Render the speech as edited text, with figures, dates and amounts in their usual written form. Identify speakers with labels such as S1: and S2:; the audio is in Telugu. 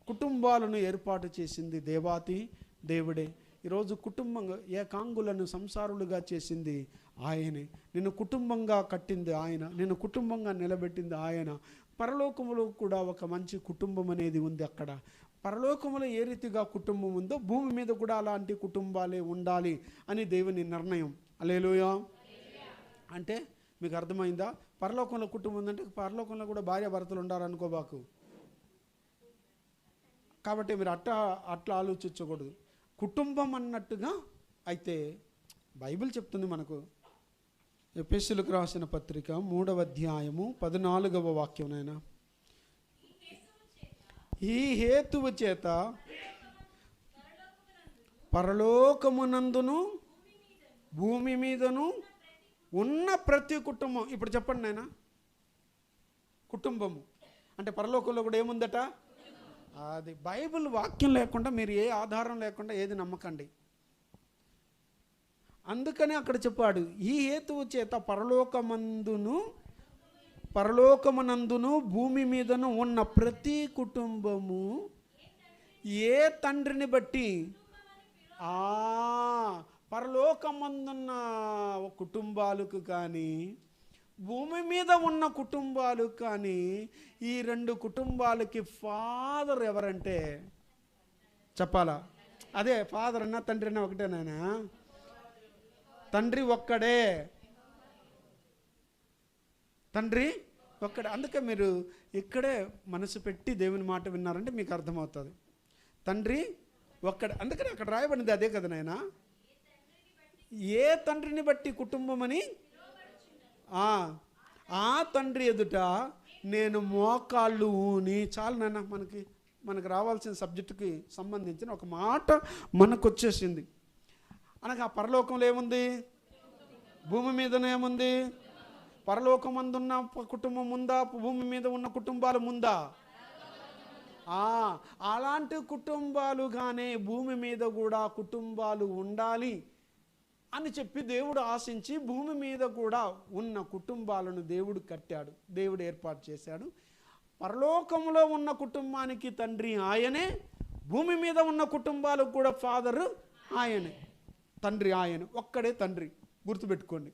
S1: కుటుంబాలను ఏర్పాటు చేసింది దేవాతి దేవుడే. ఈరోజు కుటుంబంగా ఏకాంగులను సంసారులుగా చేసింది ఆయనే. నిన్ను కుటుంబంగా కట్టింది ఆయన, నిన్ను కుటుంబంగా నిలబెట్టింది ఆయన. పరలోకములో కూడా ఒక మంచి కుటుంబం అనేది ఉంది. అక్కడ పరలోకములో ఏ రీతిగా కుటుంబం ఉందో భూమి మీద కూడా అలాంటి కుటుంబాలే ఉండాలి అని దేవుని నిర్ణయం. హల్లెలూయా. అంటే మీకు అర్థమైందా? పరలోకంలో కుటుంబం ఉందంటే పరలోకంలో కూడా భార్య భర్తలు ఉండాలనుకోబాకు. కాబట్టి మీరు అట్లా ఆలోచించకూడదు. కుటుంబం అన్నట్టుగా అయితే బైబిల్ చెప్తుంది మనకు. ఎఫెసీయులకు రాసిన పత్రిక 3వ అధ్యాయము 14వ వాక్యం. నాయన, ఈ హేతువు చేత పరలోకమునందును భూమి మీదను ఉన్న ప్రతి కుటుంబం. ఇప్పుడు చెప్పండి నాయన, కుటుంబము అంటే పరలోకంలో కూడా ఏముందట? అది బైబిల్ వాక్యం లేకుండా మీరు ఏ ఆధారం లేకుండా ఏది నమ్మకండి. అందుకనే అక్కడ చెప్పాడు, ఈ హేతువు చేత పరలోకమునందును భూమి మీదను ఉన్న ప్రతి కుటుంబము ఏ తండ్రిని బట్టి పరలోకమందున్న కుటుంబాలకు కానీ భూమి మీద ఉన్న కుటుంబాలు కానీ ఈ రెండు కుటుంబాలకి ఫాదర్ ఎవరంటే చెప్పాలా? అదే ఫాదర్ అన్నా తండ్రి అన్నా ఒకటేనాయనా? తండ్రి ఒక్కడే, తండ్రి ఒక్కడే. అందుకే మీరు ఇక్కడే మనసు పెట్టి దేవుని మాట విన్నారంటే మీకు అర్థమవుతుంది. తండ్రి ఒక్కడే. అందుకని అక్కడ రాయబడింది అదే కదా నాయనా, ఏ తండ్రిని బట్టి కుటుంబం అని. ఆ తండ్రి ఎదుట నేను మోకాళ్ళు ఊని. చాలు నాన్న, మనకు రావాల్సిన సబ్జెక్టుకి సంబంధించిన ఒక మాట మనకు వచ్చేసింది. అనగా పరలోకంలో ఏముంది, భూమి మీదనే ఏముంది? పరలోకమందున్న కుటుంబం ఉందా, భూమి మీద ఉన్న కుటుంబాలు ముందా? అలాంటి కుటుంబాలుగానే భూమి మీద కూడా కుటుంబాలు ఉండాలి అని చెప్పి దేవుడు ఆశించి భూమి మీద కూడా ఉన్న కుటుంబాలను దేవుడు కట్టాడు, దేవుడు ఏర్పాటు చేశాడు. పరలోకంలో ఉన్న కుటుంబానికి తండ్రి ఆయనే, భూమి మీద ఉన్న కుటుంబాలకు కూడా ఫాదరు ఆయనే, తండ్రి ఆయన ఒక్కడే తండ్రి. గుర్తుపెట్టుకోండి.